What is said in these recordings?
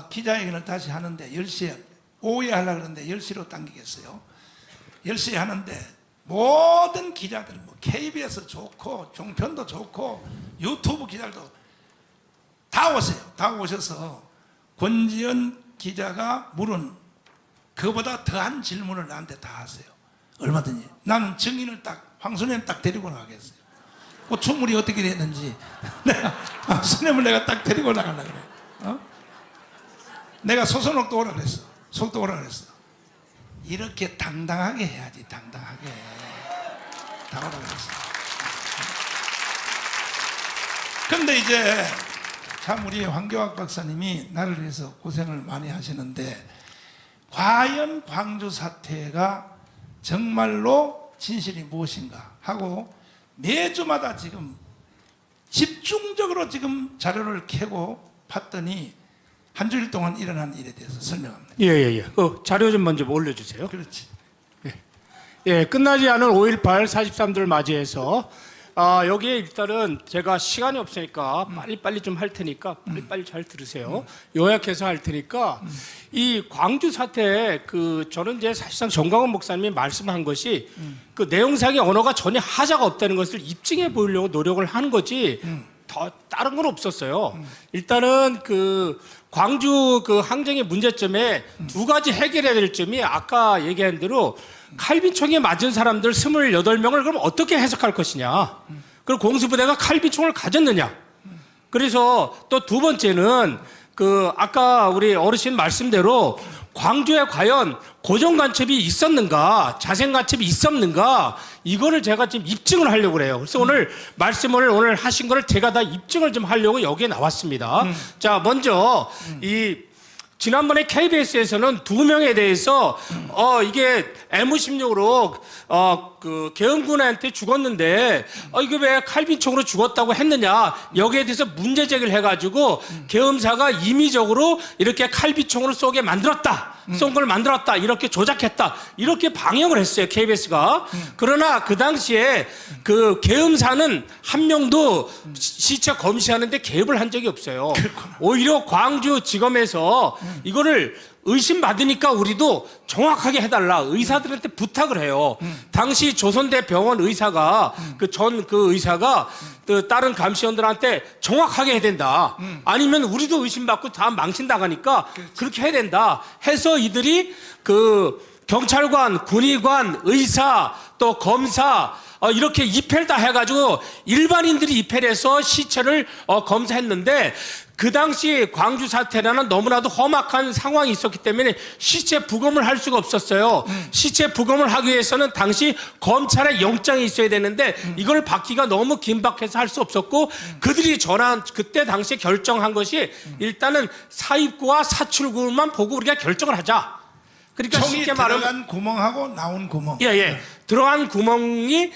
기자회견을 다시 하는데 10시에 오후에 하려고 그러는데 10시로 당기겠어요. 10시에 하는데 모든 기자들 뭐 KBS 좋고 종편도 좋고 유튜브 기자들도 다 오세요. 다 오셔서 권지현 기자가 물은 그보다 더한 질문을 나한테 다 하세요. 얼마든지. 나는 증인을 딱 황순영 딱 데리고 나가겠어요. 그 충분히 어떻게 됐는지 내가 황순영을 내가 딱 데리고 나가려고 그래. 내가 소선옥도 오라 그랬어. 속도 오라 그랬어. 이렇게 당당하게 해야지. 당당하게 다 오라 그랬어. 근데 이제 참 우리 황교안 박사님이 나를 위해서 고생을 많이 하시는데 과연 광주 사태가 정말로 진실이 무엇인가 하고 매주마다 지금 집중적으로 지금 자료를 캐고 팠더니 한 주일 동안 일어난 일에 대해서 설명합니다. 예. 그 자료 좀 먼저 올려주세요. 그렇지. 예, 끝나지 않은 5.18 43도를 맞이해서 여기에 일단은 제가 시간이 없으니까 빨리빨리 좀 할 테니까 빨리빨리 잘 들으세요. 요약해서 할 테니까 이 광주 사태 저는 이제 사실상 정광훈 목사님이 말씀한 것이 그 내용상의 언어가 전혀 하자가 없다는 것을 입증해 보이려고 노력을 하는 거지 더 다른 건 없었어요. 일단은 광주 항쟁의 문제점에 두 가지 해결해야 될 점이 아까 얘기한 대로 칼빈총에 맞은 사람들 28명을 그럼 어떻게 해석할 것이냐. 그리고 공수부대가 칼빈총을 가졌느냐. 그래서 또 두 번째는 아까 우리 어르신 말씀대로 광주에 과연 고정간첩이 있었는가, 자생간첩이 있었는가, 이거를 제가 지금 입증을 하려고 그래요. 그래서 오늘 말씀을 오늘 하신 거를 제가 다 입증을 좀 하려고 여기에 나왔습니다. 자, 먼저 지난번에 KBS에서는 2명에 대해서 이게 M16으로 계엄군한테 죽었는데 이게 왜 칼빈총으로 죽었다고 했느냐, 여기에 대해서 문제 제기를 해가지고 계엄사가 임의적으로 이렇게 칼빈총으로 쏜 걸 만들었다, 이렇게 조작했다, 이렇게 방역을 했어요, KBS가. 그러나 그 당시에 계엄사는 한 명도 시체 검시하는데 개입을 한 적이 없어요. 오히려 광주지검에서 이거를 의심받으니까 우리도 정확하게 해달라, 의사들한테 부탁을 해요. 당시 조선대병원 의사가 전 의사가 다른 감시원들한테 정확하게 해야 된다. 아니면 우리도 의심받고 다 망신당하니까 그렇게 해야 된다 해서 이들이 경찰관, 군의관, 의사, 또 검사 이렇게 입회를 다 해가지고 일반인들이 입회를 해서 시체를 검사했는데 그 당시 광주 사태라는 너무나도 험악한 상황이 있었기 때문에 시체 부검을 할 수가 없었어요. 시체 부검을 하기 위해서는 당시 검찰의 영장이 있어야 되는데 이걸 받기가 너무 긴박해서 할 수 없었고 그들이 그때 당시에 결정한 것이 일단은 사입구와 사출구만 보고 우리가 결정을 하자. 그러니까 총이 들어간 구멍하고 나온 구멍. 예. 들어간 구멍이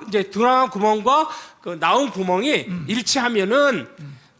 이제 들어간 구멍과 나온 구멍이 일치하면은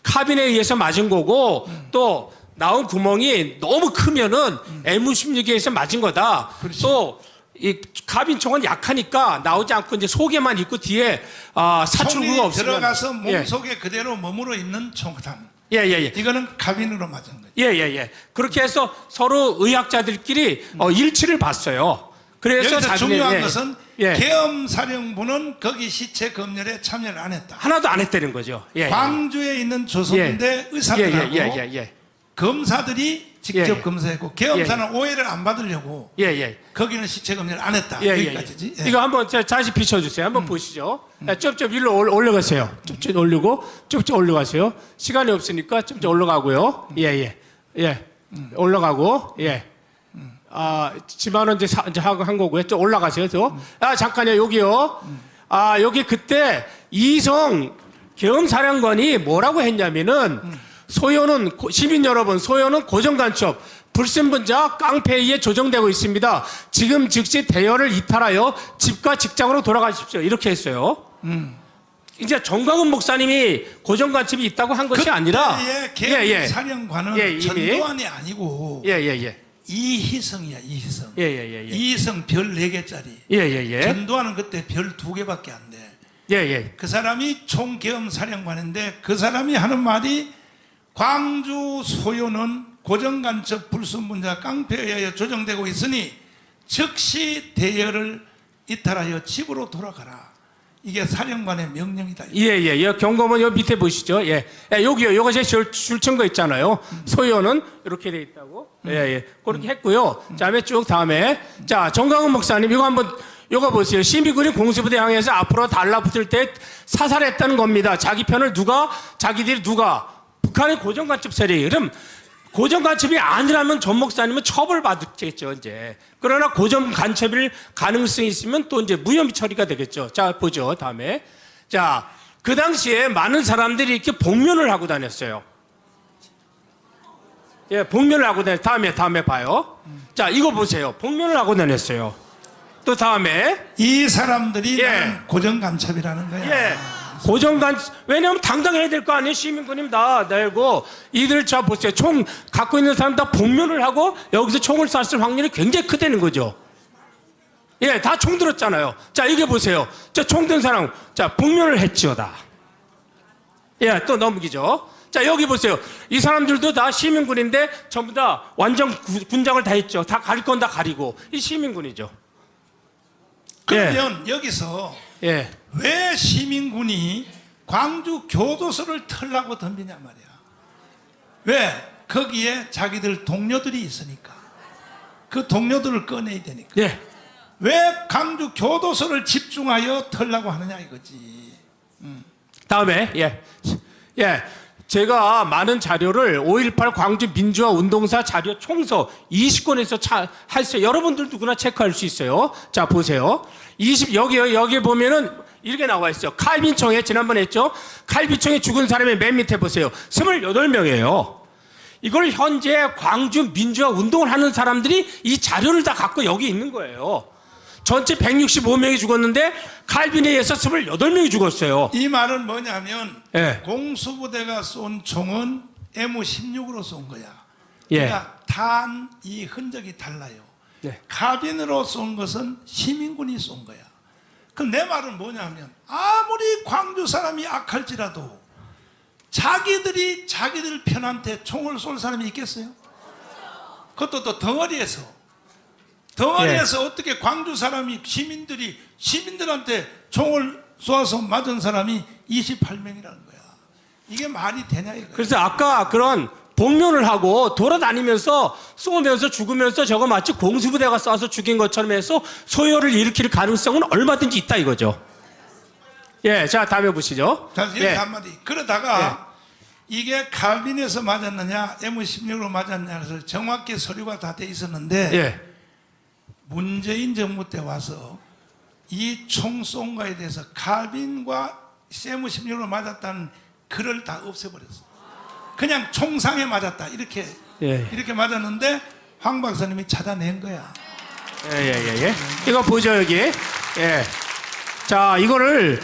카빈에 의해서 맞은 거고 또 나온 구멍이 너무 크면은 M16에 의해서 맞은 거다. 그렇지. 또 이 카빈총은 약하니까 나오지 않고 이제 속에만 있고 뒤에 사출구가 없으면 들어가서 몸속에 그대로 머물러 있는 총탄. 예. 이거는 카빈으로 맞은 거죠. 예. 그렇게 해서 서로 의학자들끼리 일치를 봤어요. 그래서 여기서 중요한 것은 계엄사령부는 거기 시체 검열에 참여를 안 했다. 하나도 안 했다는 거죠. 광주에 있는 조선대 의사들하고 검사들이 직접 검사했고 계엄사는 오해를 안 받으려고 거기는 시체 검열을 안 했다. 여기까지지. 이거 한번 다시 비춰주세요. 한번 보시죠. 좀 위로 올라가세요. 좀 올리고 좀 올라가세요. 시간이 없으니까 좀 올라가고요. 올라가고 집안은 이제 한 거고요. 좀 올라가세요. 잠깐요. 여기요. 여기 그때 이성 계엄사령관이 뭐라고 했냐면은 시민 여러분, 소요는 고정간첩, 불순분자 깡패에 의해 조정되고 있습니다. 지금 즉시 대열을 이탈하여 집과 직장으로 돌아가십시오. 이렇게 했어요. 이제 정광훈 목사님이 고정간첩이 있다고 한 것이 아니라 계엄사령관은 전두환이 아니고 이희성이야. 이희성. 이희성 별 4개짜리. 전두환은 그때 별 2개밖에 안 돼. 그 사람이 총계엄사령관인데 그 사람이 하는 말이 광주 소요는 고정간첩 불순분자 깡패에 의하여 조정되고 있으니 즉시 대열을 이탈하여 집으로 돌아가라. 이게 사령관의 명령이다. 예. 경고문 요 밑에 보시죠. 예. 여기요. 요거 제 줄친 거 있잖아요. 소요는 이렇게 돼 있다고. 예. 그렇게 했고요. 다음에 자, 정강훈 목사님 이거 한번 요거 보세요. 시민군이 공수부대 향해서 앞으로 달라붙을 때 사살했다는 겁니다. 자기 편을 자기들이 북한의 고정간첩 세력. 그럼 고정간첩이 아니라면 전 목사님은 처벌받겠죠, 이제. 그러나 고정간첩일 가능성이 있으면 또 이제 무혐의 처리가 되겠죠. 자, 보죠, 다음에. 자, 그 당시에 많은 사람들이 이렇게 복면을 하고 다녔어요. 예, 복면을 하고 다음에 봐요. 자, 이거 보세요. 복면을 하고 다녔어요. 또 다음에. 이 사람들이 나는 고정간첩이라는 거야. 예. 왜냐하면 당당해야 될 거 아니에요. 시민군님 다 내고 이들 자 보세요. 총 갖고 있는 사람 다 복면을 하고 여기서 총을 쐈을 확률이 굉장히 크다는 거죠. 예, 다 총 들었잖아요. 자, 이게 보세요. 자, 총 든 사람, 자, 복면을 했지어다. 예, 또 넘기죠. 자, 여기 보세요. 이 사람들도 다 시민군인데 전부 다 완전 군장을 다 했죠. 다 가릴 건 다 가리고 이 시민군이죠. 그러면 여기서 예. 왜 시민군이 광주 교도소를 털라고 덤비냐 말이야. 왜? 거기에 자기들 동료들이 있으니까. 그 동료들을 꺼내야 되니까. 예. 왜 광주 교도소를 집중하여 털라고 하느냐 이거지. 다음에 제가 많은 자료를 5.18 광주 민주화 운동사 자료 총서 20권에서 했어요. 여러분들 누구나 체크할 수 있어요. 자, 보세요. 여기 보면은 이렇게 나와 있어요. 칼빈총에 지난번에 했죠. 칼빈총에 죽은 사람의 맨 밑에 보세요. 28명이에요. 이걸 현재 광주 민주화 운동을 하는 사람들이 이 자료를 다 갖고 여기 있는 거예요. 전체 165명이 죽었는데 칼빈에 의해서 28명이 죽었어요. 이 말은 뭐냐면 예. 공수부대가 쏜 총은 M16으로 쏜 거야. 예. 그러니까 탄 이 흔적이 달라요. 예. 카빈으로 쏜 것은 시민군이 쏜 거야. 그럼 내 말은 뭐냐면 아무리 광주 사람이 악할지라도 자기들 편한테 총을 쏠 사람이 있겠어요? 그것도 또 덩어리에서 어떻게 광주 사람이 시민들한테 총을 쏘아서 맞은 사람이 28명이라는 거야. 이게 말이 되냐 이거야. 그래서 아까 그런 복면을 하고 돌아다니면서 쏘면서 죽으면서 저거 마치 공수부대가 쏴서 죽인 것처럼 해서 소요를 일으킬 가능성은 얼마든지 있다 이거죠. 예, 자 다음에 보시죠. 자, 이렇게 한마디. 그러다가 이게 칼빈에서 맞았느냐 M16으로 맞았느냐를 정확히 서류가 다 돼 있었는데 문재인 정부 때 와서 이 총 쏜 거에 대해서 칼빈과 M16으로 맞았다는 글을 다 없애버렸어. 그냥 총상에 맞았다 이렇게 맞았는데 황 박사님이 찾아낸 거야. 이거 보죠 여기. 자 이거를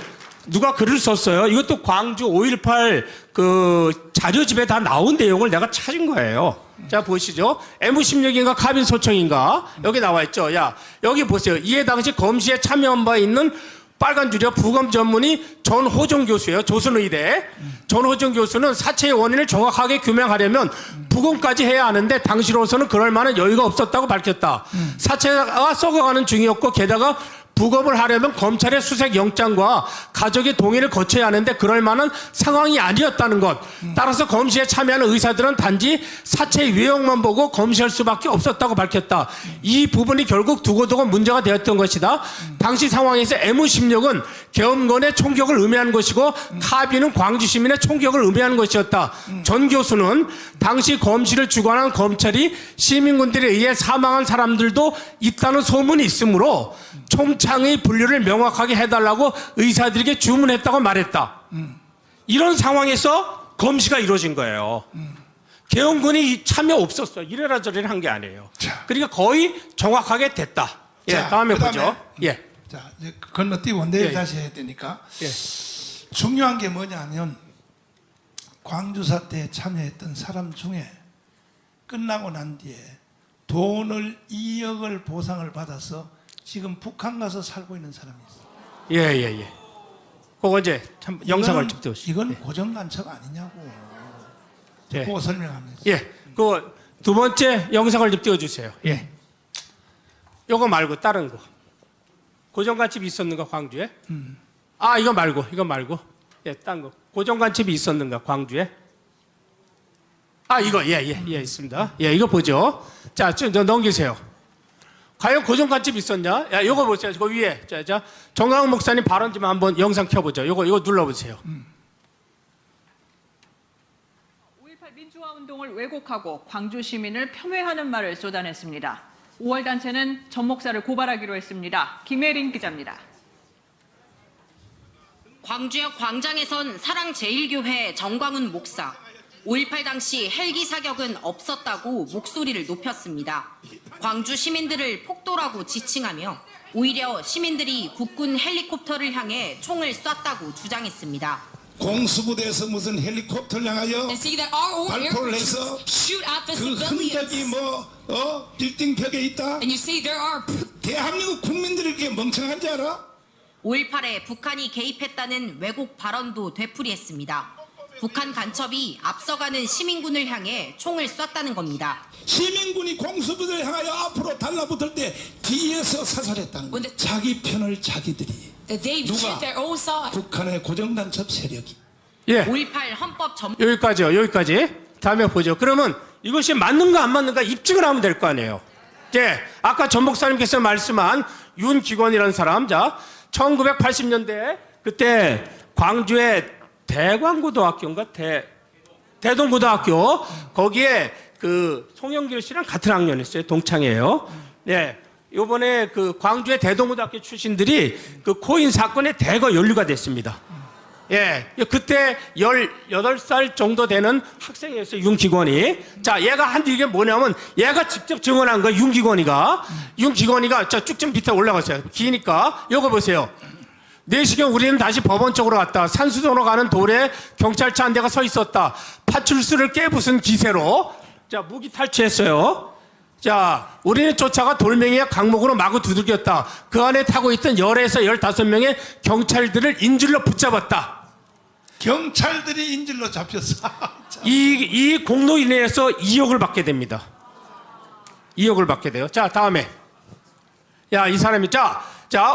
누가 글을 썼어요. 이것도 광주 5.18 그 자료집에 다 나온 내용을 내가 찾은 거예요. 자 보시죠. M16인가 카빈 소총인가 여기 나와 있죠. 야 여기 보세요. 이에 당시 검시에 참여한 바 있는 빨간 줄이요. 부검 전문의 전호정 교수예요. 조선의대. 전호정 교수는 사체의 원인을 정확하게 규명하려면 부검까지 해야 하는데 당시로서는 그럴 만한 여유가 없었다고 밝혔다. 사체가 썩어가는 중이었고 게다가 부검을 하려면 검찰의 수색 영장과 가족의 동의를 거쳐야 하는데 그럴 만한 상황이 아니었다는 것. 따라서 검시에 참여하는 의사들은 단지 사체의 외형만 보고 검시할 수밖에 없었다고 밝혔다. 이 부분이 결국 두고두고 문제가 되었던 것이다. 당시 상황에서 M16은 계엄군의 총격을 의미하는 것이고 카빈은 광주 시민의 총격을 의미하는 것이었다. 전 교수는 당시 검시를 주관한 검찰이 시민군들에 의해 사망한 사람들도 있다는 소문이 있으므로 총창의 분류를 명확하게 해달라고 의사들에게 주문했다고 말했다. 이런 상황에서 검시가 이루어진 거예요. 계엄군이 참여 없었어. 이래라 저래라 한 게 아니에요. 그러니까 거의 정확하게 됐다. 자, 다음에 보죠. 자, 이제 건너뛰고 내일 다시 해야 되니까. 중요한 게 뭐냐면 광주 사태에 참여했던 사람 중에 끝나고 난 뒤에 돈을 2억을 보상을 받아서 지금 북한 가서 살고 있는 사람이 있어요. 그거 이제 참 영상을 찍듯이. 이건 고정간첩 아니냐고. 예. 그거 설명합니다. 예. 그 두 번째 영상을 좀 띄워주세요. 예. 요거 말고 다른 거. 고정관집이 있었는가 광주에? 아 이거 말고. 예, 딴 거. 고정관집이 있었는가 광주에? 아 이거 예 있습니다. 예, 이거 보죠. 자, 좀 넘기세요. 과연 고정관집이 있었냐? 야, 요거 보세요. 그 위에. 자, 정광훈 목사님 발언 좀 한번 영상 켜보죠. 이거 눌러보세요. 5.18 민주화 운동을 왜곡하고 광주 시민을 폄훼하는 말을 쏟아냈습니다. 5월 단체는 전 목사를 고발하기로 했습니다. 김혜린 기자입니다. 광주역 광장에선 사랑제일교회 정광훈 목사 5.18 당시 헬기 사격은 없었다고 목소리를 높였습니다. 광주 시민들을 폭도라고 지칭하며 오히려 시민들이 국군 헬리콥터를 향해 총을 쐈다고 주장했습니다. 공수부대에서 무슨 헬리콥터를 향하여 발포를 해서 그 흔적이 빌딩 벽에 있다. 대한민국 국민들이 이렇게 멍청한 줄 알아? 5.18에 북한이 개입했다는 왜곡 발언도 되풀이했습니다. 북한 간첩이 앞서가는 시민군을 향해 총을 쐈다는 겁니다. 시민군이 공수부대를 향하여 앞으로 달라붙을 때 뒤에서 사살했다는 거야. 자기 편을 자기들이. 누가? 북한의 고정간첩 세력이. 예. 5.18 헌법 여기까지. 다음에 보죠. 그러면 이것이 맞는가 안 맞는가 입증을 하면 될 거 아니에요. 예. 아까 전 목사님께서 말씀한 윤기권이라는 사람, 자, 1980년대 그때 광주의 대광고등학교인가 대동고등학교 거기에 그 송영길 씨랑 같은 학년이었어요. 동창이에요. 예. 요번에 그 광주의 대동고등학교 출신들이 그 코인 사건에 대거 연루가 됐습니다. 예. 그때 18살 정도 되는 학생이었어요. 윤기권이. 자, 얘가 한 이게 뭐냐면 얘가 직접 증언한 거예요. 윤기권이가 자, 쭉 좀 밑에 올라가세요. 기니까 요거 보세요. 4시경 우리는 다시 법원 쪽으로 갔다. 산수동으로 가는 돌에 경찰차 한 대가 서 있었다. 파출소를 깨부순 기세로 자, 무기 탈취했어요. 자, 우리는 쫓아가 돌멩이와 강목으로 마구 두들겼다. 그 안에 타고 있던 10에서 15명의 경찰들을 인질로 붙잡았다. 경찰들이 인질로 잡혔어. 이 공로 인해서 2억을 받게 됩니다. 2억을 받게 돼요. 자, 다음에. 야, 이 사람이 자,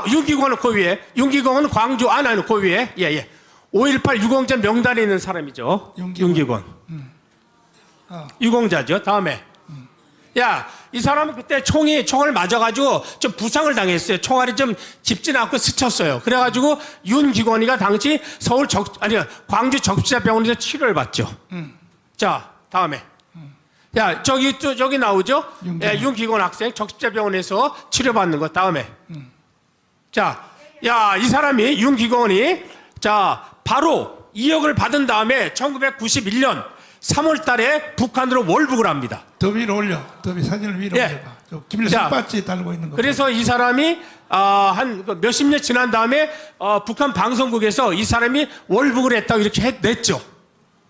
윤기권은 그 위에. 윤기권은 광주 아나는 그 위에. 예. 5.18 유공자 명단에 있는 사람이죠. 윤기권. 유공자죠. 다음에. 야, 이 사람은 그때 총을 맞아가지고 좀 부상을 당했어요. 총알이 좀 깊진 않고 스쳤어요. 그래가지고 윤기권이가 당시 광주 적시자병원에서 치료를 받죠. 자, 다음에. 야, 저기 나오죠? 윤기권 학생 적시자병원에서 치료받는 거. 다음에. 자, 야, 이 사람이 윤기권이 자, 바로 2억을 받은 다음에 1991년 3월 달에 북한으로 월북을 합니다. 더 위로 올려. 더위 사진을 위로 올려봐. 김일성 바지 달고 있는 거. 그래서 이 사람이 한 몇십 년 지난 다음에 북한 방송국에서 이 사람이 월북을 했다고 이렇게 냈죠.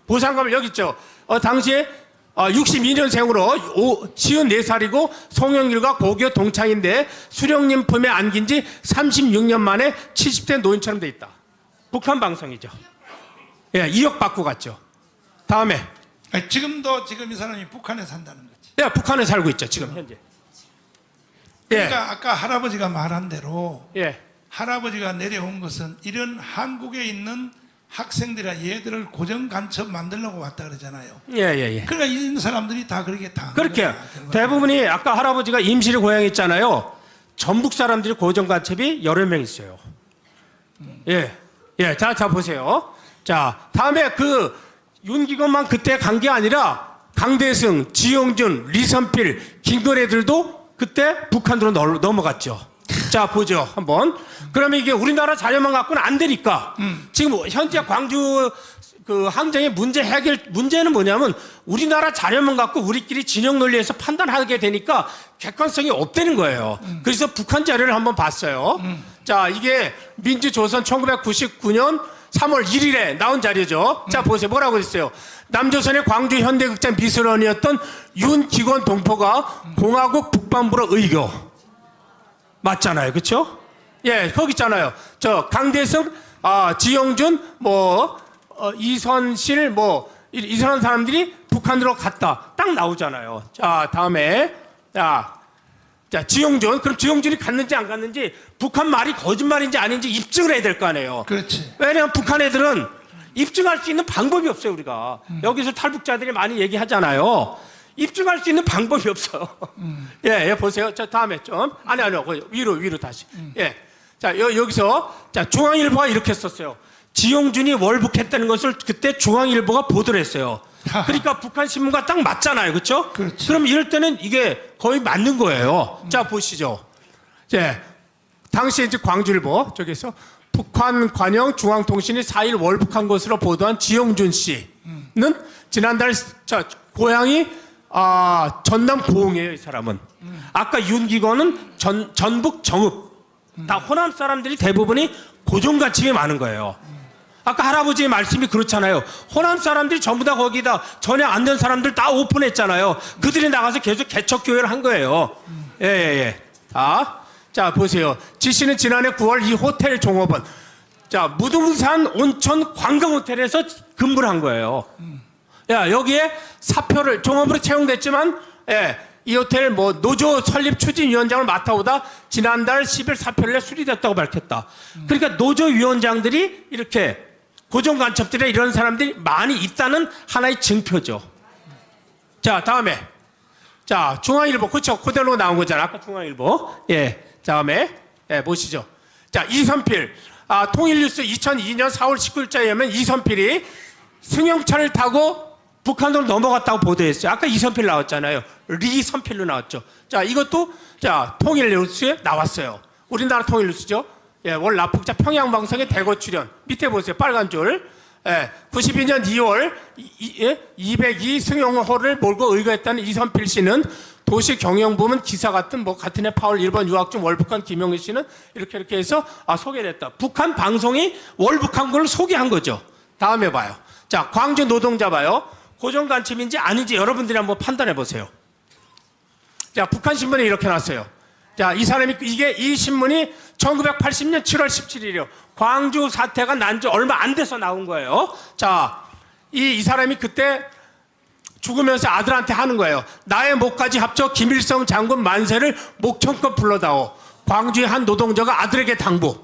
보상금을 여기 있죠. 당시에 62년생으로 54살이고 송영길과 고교 동창인데 수령님 품에 안긴 지 36년 만에 70대 노인처럼 돼 있다. 북한 방송이죠. 예, 2억 받고 갔죠. 다음에. 지금 이 사람이 북한에 산다는 거지. 예, 북한에 살고 있죠. 지금 현재. 그러니까 아까 할아버지가 말한 대로 예. 할아버지가 내려온 것은 이런 한국에 있는 학생들이나 얘들을 고정 간첩 만들려고 왔다 그러잖아요. 예. 그러니까 이런 사람들이 다 그렇게 다. 그렇게 대부분이 아까 할아버지가 임실의 고향이 있잖아요. 전북 사람들이 고정 간첩이 여러 명 있어요. 예. 자 보세요. 자, 다음에 그 윤기권만 그때 간 게 아니라 강대승, 지용준, 리선필, 김건애들도 그때 북한으로 넘어갔죠. 자, 보죠. 한번. 그러면 이게 우리나라 자료만 갖고는 안 되니까 지금 현재 광주 그 항쟁의 문제는 뭐냐면 우리나라 자료만 갖고 우리끼리 진영 논리에서 판단하게 되니까 객관성이 없다는 거예요. 그래서 북한 자료를 한번 봤어요. 자, 이게 민주조선 1999년 3월 1일에 나온 자료죠. 자, 보세요. 뭐라고 했어요? 남조선의 광주 현대극장 비서원이었던 윤기권 동포가 공화국 북반부로 의교. 맞잖아요. 그렇죠? 예, 거기 있잖아요. 저 강대승, 지영준, 이선실, 이상한 사람들이 북한으로 갔다. 딱 나오잖아요. 자, 다음에 자, 지용준. 그럼 지용준이 갔는지 안 갔는지 북한 말이 거짓말인지 아닌지 입증을 해야 될 거 아니에요. 그렇지. 왜냐하면 북한 애들은 입증할 수 있는 방법이 없어요. 우리가 여기서 탈북자들이 많이 얘기하잖아요. 입증할 수 있는 방법이 없어요. 예, 보세요. 자, 다음에 좀 아니요. 위로 다시. 예, 자 여기서 자 중앙일보가 이렇게 썼어요. 지용준이 월북했다는 것을 그때 중앙일보가 보도를 했어요. 그러니까 북한 신문과 딱 맞잖아요, 그렇죠? 그렇지. 그럼 이럴 때는 이게 거의 맞는 거예요. 자, 보시죠. 예, 당시 이제 광주일보 쪽에서 북한 관영 중앙통신이 4일 월북한 것으로 보도한 지용준 씨는 지난달 고향이 전남 고흥이에요. 이 사람은. 아까 윤기건은 전북 정읍. 다 호남 사람들이 대부분이 고정관심이 많은 거예요. 아까 할아버지의 말씀이 그렇잖아요. 호남 사람들이 전부 다 거기다 전혀 안 된 사람들 다 오픈했잖아요. 그들이 나가서 계속 개척교회를 한 거예요. 예. 자, 보세요. 지 씨는 지난해 9월 이 호텔 종업원, 자, 무등산 온천 관광호텔에서 근무를 한 거예요. 야, 여기에 사표를 종업으로 채용됐지만, 예, 이 호텔 노조 설립 추진위원장을 맡아오다 지난달 10일 사표를 내 수리됐다고 밝혔다. 그러니까 노조위원장들이 이렇게 고정간첩들에 이런 사람들이 많이 있다는 하나의 증표죠. 자, 다음에. 자, 중앙일보. 그쵸. 그대로 나온 거잖아. 아까 중앙일보. 예. 다음에. 예, 보시죠. 자, 이선필. 통일뉴스 2002년 4월 19일자에 의하면 이선필이 승용차를 타고 북한으로 넘어갔다고 보도했어요. 아까 이선필 나왔잖아요. 리선필로 나왔죠. 자, 이것도, 자, 통일뉴스에 나왔어요. 우리나라 통일뉴스죠. 예, 월 납북자 평양방송의 대거 출연. 밑에 보세요. 빨간 줄. 예, 92년 2월 202 승용호를 몰고 의거했다는 이선필 씨는 도시 경영부문 기사 같은 같은 해 8월 일본 유학 중 월북한 김용희 씨는 이렇게 해서 소개됐다. 북한 방송이 월북한 걸 소개한 거죠. 다음에 봐요. 자, 광주 노동자 봐요. 고정간첩인지 아닌지 여러분들이 한번 판단해 보세요. 자, 북한 신문에 이렇게 났어요. 자, 이 신문이 1980년 7월 17일이요. 광주 사태가 난 지 얼마 안 돼서 나온 거예요. 자, 이 사람이 그때 죽으면서 아들한테 하는 거예요. 나의 목까지 합쳐 김일성 장군 만세를 목청껏 불러다오. 광주의 한 노동자가 아들에게 당부.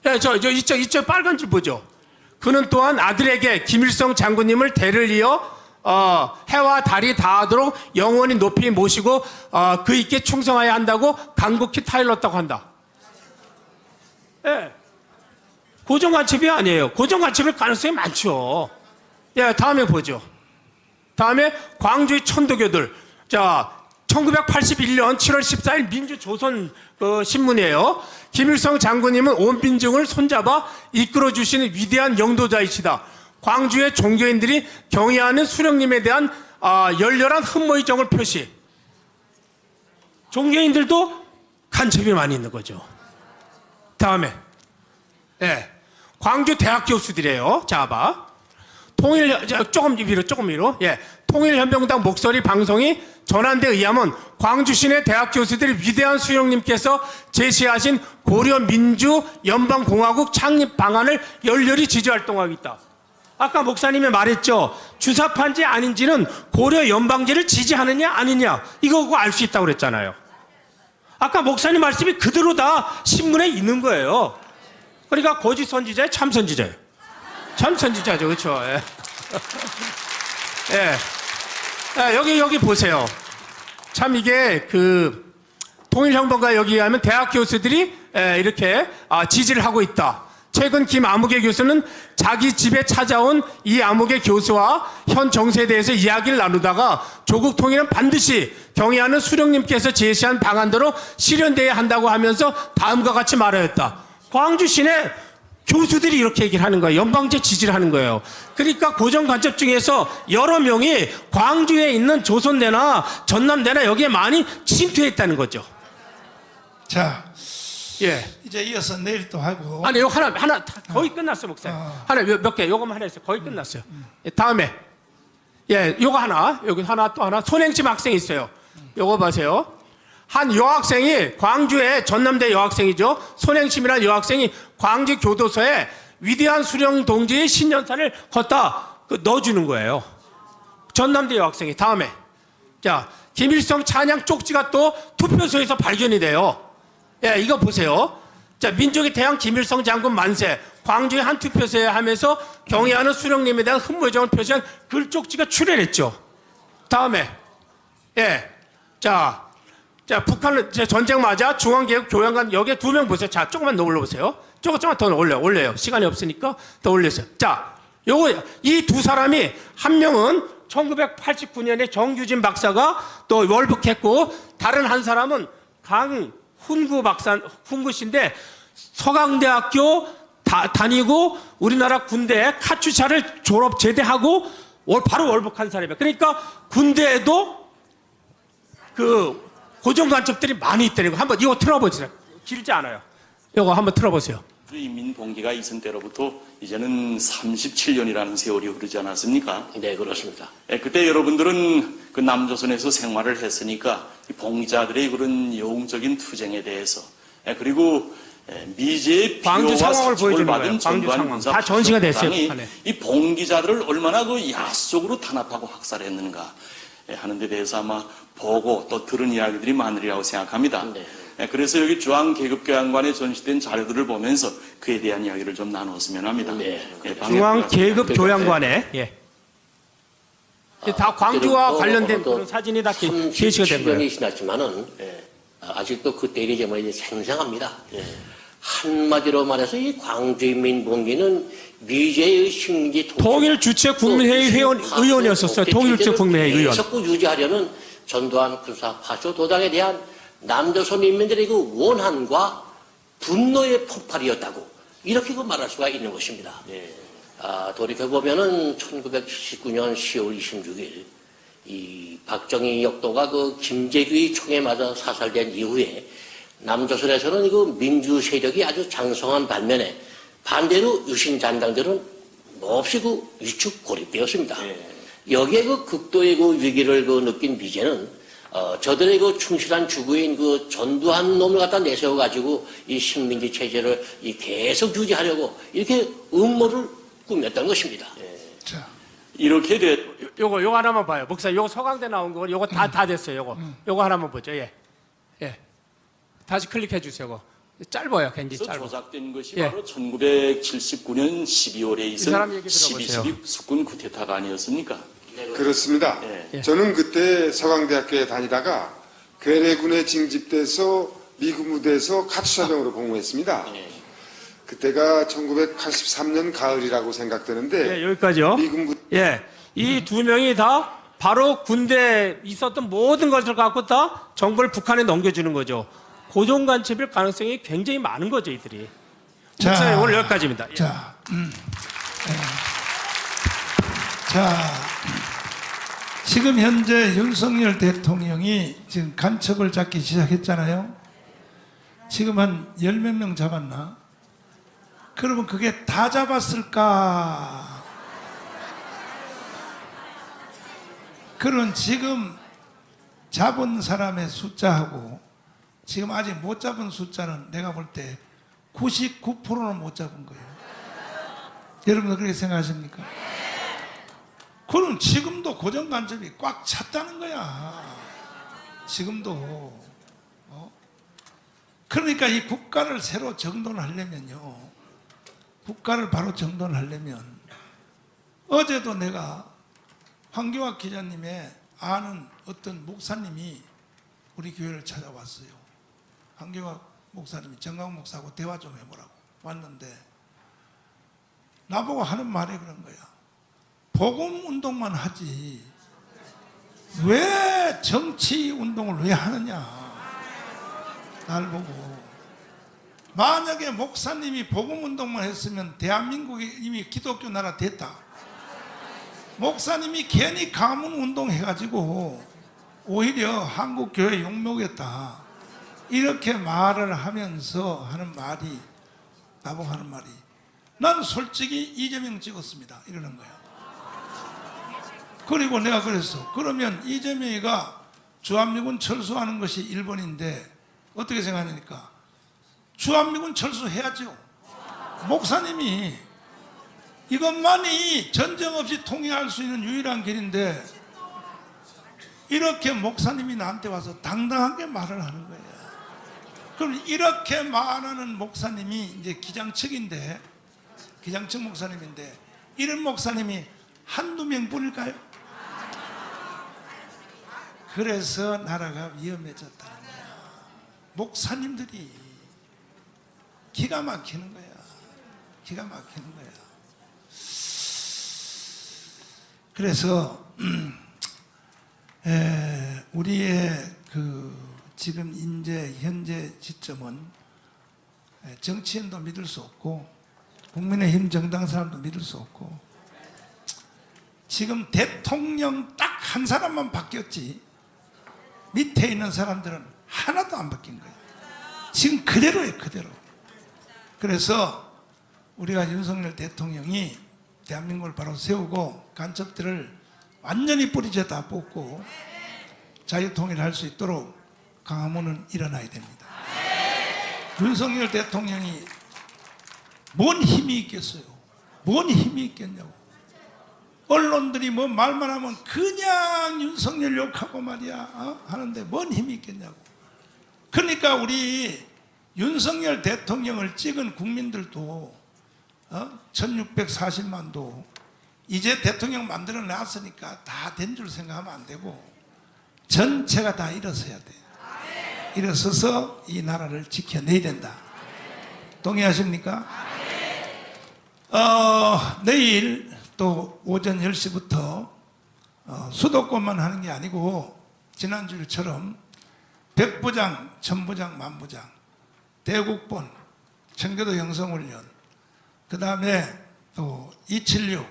예, 이쪽 빨간 줄 보죠. 그는 또한 아들에게 김일성 장군님을 대를 이어 해와 달이 닿도록 영원히 높이 모시고 그에게 충성하여야 한다고 간곡히 타일렀다고 한다. 예, 고정간첩이 아니에요. 고정간첩일 가능성이 많죠. 예, 다음에 보죠. 다음에 광주의 천도교들. 자, 1981년 7월 14일 민주조선 신문이에요. 김일성 장군님은 온 민중을 손잡아 이끌어주시는 위대한 영도자이시다. 광주의 종교인들이 경애하는 수령님에 대한 열렬한 흠모의 정을 표시. 종교인들도 간첩이 많이 있는 거죠. 다음에, 예, 광주 대학 교수들이에요. 자, 봐. 조금 위로. 예, 통일현명당 목소리 방송이 전한 데 의하면 광주 시내 대학 교수들이 위대한 수령님께서 제시하신 고려 민주 연방공화국 창립 방안을 열렬히 지지 활동하고 있다. 아까 목사님이 말했죠. 주사파인지 아닌지는 고려 연방제를 지지하느냐 아니냐 이거 알 수 있다고 그랬잖아요. 아까 목사님 말씀이 그대로 다 신문에 있는 거예요. 그러니까 거짓 선지자예요, 참 선지자예요. 참 선지자죠, 그렇죠? 예. 예. 여기 보세요. 참 이게 통일형번가 여기에 하면 대학 교수들이 이렇게 지지를 하고 있다. 최근 김아무개 교수는 자기 집에 찾아온 이 아무개 교수와 현 정세에 대해서 이야기를 나누다가 조국 통일은 반드시 경애하는 수령님께서 제시한 방안대로 실현돼야 한다고 하면서 다음과 같이 말하였다. 광주 시내 교수들이 이렇게 얘기를 하는 거예요. 연방제 지지를 하는 거예요. 그러니까 고정간첩 중에서 여러 명이 광주에 있는 조선대나 전남대나 여기에 많이 침투해 있다는 거죠. 자, 예. 이제 이어서 내일 또 하고. 아니, 요거 하나 거의 끝났어, 목사님. 하나 몇 개, 요거만 하나 했어요. 거의 끝났어요. 예, 다음에, 예, 요거 하나, 여기 하나 또 하나, 손행심 학생이 있어요. 요거 보세요. 한 여학생이 광주의 전남대 여학생이죠. 손행심이라는 여학생이 광주 교도소에 위대한 수령 동지의 신년사를 걷다. 넣어주는 거예요. 전남대 여학생이. 다음에 자, 김일성 찬양 쪽지가 또 투표소에서 발견이 돼요. 예, 이거 보세요. 자, 민족의 태양 김일성 장군 만세. 광주의 한 투표소에 하면서 경애하는 수령님에 대한 흠모정을 표시한 글 쪽지가 출현했죠. 다음에 예, 자, 북한은 전쟁 맞아 중앙개혁 교양관 여기에 2명 보세요. 자, 조금만 더 올려보세요. 조금만 더 올려요. 시간이 없으니까 더 올려주세요. 자, 요거 이 두 사람이 한 명은 1989년에 정규진 박사가 또 월북했고 다른 한 사람은 훈구 씨인데 서강대학교 다니고 우리나라 군대 카츄샤를 제대하고 바로 월북한 사람이에요. 그러니까 군대에도 그 고정간첩들이 많이 있다는 거. 한번 이거 틀어보세요. 길지 않아요. 이거 한번 틀어보세요. 인민봉기가 있은 때로부터 이제는 37년이라는 세월이 흐르지 않았습니까? 네, 그렇습니다. 그때 여러분들은 그 남조선에서 생활을 했으니까 이 봉기자들의 그런 영웅적인 투쟁에 대해서 그리고 미제의 광주 비호와 상황을 사축을 보여주는 받은 거예요. 광주 전두환 상황. 군사 다 전시가 됐어요. 이 봉기자들을 얼마나 그 야속으로 탄압하고 학살했는가 하는 데 대해서 아마 보고 또 들은 이야기들이 많으리라고 생각합니다. 네. 그래서 여기 중앙계급교양관에 전시된 자료들을 보면서 그에 대한 이야기를 좀 나눴으면 합니다. 네. 중앙계급교양관에 예. 다 광주와 관련된 그런 사진이 다 게시가 된 거예요. 37년이 지났지만은 아직도 그때 일이 정말 생생합니다. 한마디로 말해서 이 광주인민봉기는 미제의 식민지 통일 주체 국민회의 의원이었었어요. 통일 주체 국민회의 의원. 계속 유지하려는 전두환 군사 파쇼 도당에 대한 남조선 인민들의 그 원한과 분노의 폭발이었다고 이렇게 말할 수가 있는 것입니다. 돌이켜보면은 1979년 10월 26일 이 박정희 역도가 그 김재규의 총에 맞아 사살된 이후에 남조선에서는 그 민주 세력이 아주 장성한 반면에 반대로 유신 잔당들은 몹시 그 위축 고립되었습니다. 여기에 그 극도의 그 위기를 그 느낀 미제는 저들의 그 충실한 주구인 그 전두환 놈을 갖다 내세워가지고 이 식민지 체제를 계속 유지하려고 이렇게 음모를 꾸몄던 것입니다. 자, 이렇게 요거 하나만 봐요. 목사, 요거 서강대 나온 거, 요거 다 됐어요. 요거 하나만 보죠. 예. 다시 클릭해 주세요. 요거. 짧아요. 굉장히 짧아. 조작된 것이 바로 1979년 12월에 있은 12.12 숙군 쿠데타가 아니었습니까? 그렇습니다. 저는 그때 서강대학교에 다니다가 괴뢰군에 징집돼서 미군 무대에서 카투사병으로 복무했습니다. 그때가 1983년 가을이라고 생각되는데 여기까지요. 이 두 명이 다 바로 군대에 있었던 모든 것을 갖고 다 정보를 북한에 넘겨주는 거죠. 고정간첩일 가능성이 굉장히 많은 거죠, 이들이. 자, 오늘 여기까지입니다. 자, 지금 현재 윤석열 대통령이 지금 간첩을 잡기 시작했잖아요. 지금 한 10몇 명 잡았나? 그러면 그게 다 잡았을까? 그런 지금 잡은 사람의 숫자하고 지금 아직 못 잡은 숫자는 내가 볼 때 99%는 못 잡은 거예요. 여러분들 그렇게 생각하십니까? 그럼 지금도 고정간첩이 꽉 찼다는 거야. 지금도. 그러니까 이 국가를 새로 정돈하려면요. 국가를 바로 정돈하려면 어제도 내가 황교안 기자님의 아는 어떤 목사님이 우리 교회를 찾아왔어요. 황교안 목사님이 정강 목사하고 대화 좀 해보라고 왔는데 나보고 하는 말이 그런 거야. 복음 운동만 하지 왜 정치 운동을 왜 하느냐. 날 보고 만약에 목사님이 복음 운동만 했으면 대한민국이 이미 기독교 나라 됐다. 목사님이 괜히 가문 운동 해가지고 오히려 한국 교회 욕먹였다. 이렇게 말을 하면서 하는 말이 나보고 하는 말이 난 솔직히 이재명 찍었습니다. 이러는 거야. 그리고 내가 그랬어. 그러면 이재명이가 주한미군 철수하는 것이 1번인데 어떻게 생각하니까 주한미군 철수해야죠. 목사님이 이것만이 전쟁 없이 통일할 수 있는 유일한 길인데 이렇게 목사님이 나한테 와서 당당하게 말을 하는 거예요. 그럼 이렇게 말하는 목사님이 이제 기장측인데, 기장측 목사님인데 이런 목사님이 한두 명뿐일까요? 그래서 나라가 위험해졌다는 거야. 목사님들이 기가 막히는 거야. 기가 막히는 거야. 그래서 우리의 지금 현재 시점은 정치인도 믿을 수 없고 국민의힘 정당 사람도 믿을 수 없고 지금 대통령 딱 한 사람만 바뀌었지 밑에 있는 사람들은 하나도 안 바뀐 거예요. 지금 그대로예요, 그대로. 그래서 우리가 윤석열 대통령이 대한민국을 바로 세우고 간첩들을 완전히 뿌리째 다 뽑고 자유통일할 수 있도록 강화문은 일어나야 됩니다. 윤석열 대통령이 뭔 힘이 있겠어요? 뭔 힘이 있겠냐고. 언론들이 뭐 말만 하면 그냥 윤석열 욕하고 말이야 하는데 뭔 힘이 있겠냐고. 그러니까 우리 윤석열 대통령을 찍은 국민들도 1640만도 이제 대통령 만들어 놨으니까 다 된 줄 생각하면 안 되고 전체가 다 일어서야 돼. 일어서서 이 나라를 지켜내야 된다. 동의하십니까? 내일 또 오전 10시부터 수도권만 하는 게 아니고 지난주일처럼 백부장, 천부장, 만부장, 대국본, 청교도 영성훈련, 그 다음에 또 276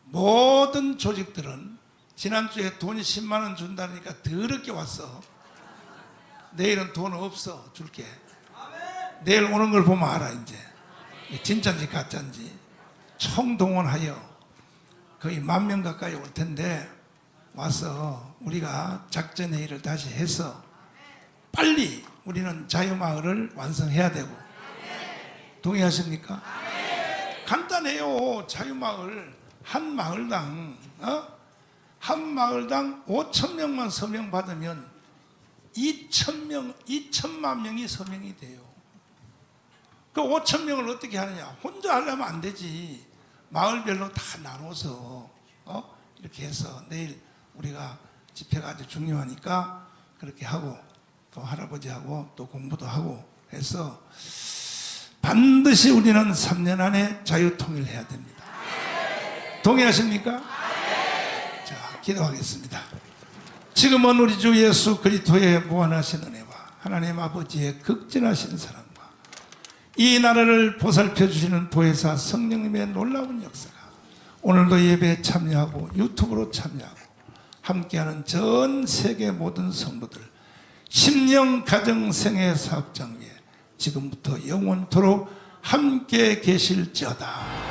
모든 조직들은 지난주에 돈이 10만 원 준다니까 더럽게 왔어. 내일은 돈 없어 줄게. 내일 오는 걸 보면 알아. 이제 진짜인지 가짜인지. 총동원하여 거의 10,000명 가까이 올 텐데 와서 우리가 작전회의를 다시 해서 빨리 우리는 자유마을을 완성해야 되고. 동의하십니까? 간단해요. 자유마을 한 마을당 한 마을당 5,000명만 서명 받으면 2천만 명이 서명이 돼요. 그 5,000명을 어떻게 하느냐? 혼자 하려면 안 되지. 마을별로 다 나눠서 이렇게 해서 내일 우리가 집회가 아주 중요하니까 그렇게 하고 또 할아버지하고 또 공부도 하고 해서 반드시 우리는 3년 안에 자유통일해야 됩니다. 동의하십니까? 자, 기도하겠습니다. 지금은 우리 주 예수 그리스도의 무한하신 은혜와 하나님 아버지의 극진하신 사랑과 이 나라를 보살펴 주시는 보혜사 성령님의 놀라운 역사가 오늘도 예배에 참여하고 유튜브로 참여하고 함께하는 전 세계 모든 성도들 심령 가정 생애 사업장 위에 지금부터 영원토록 함께 계실지어다.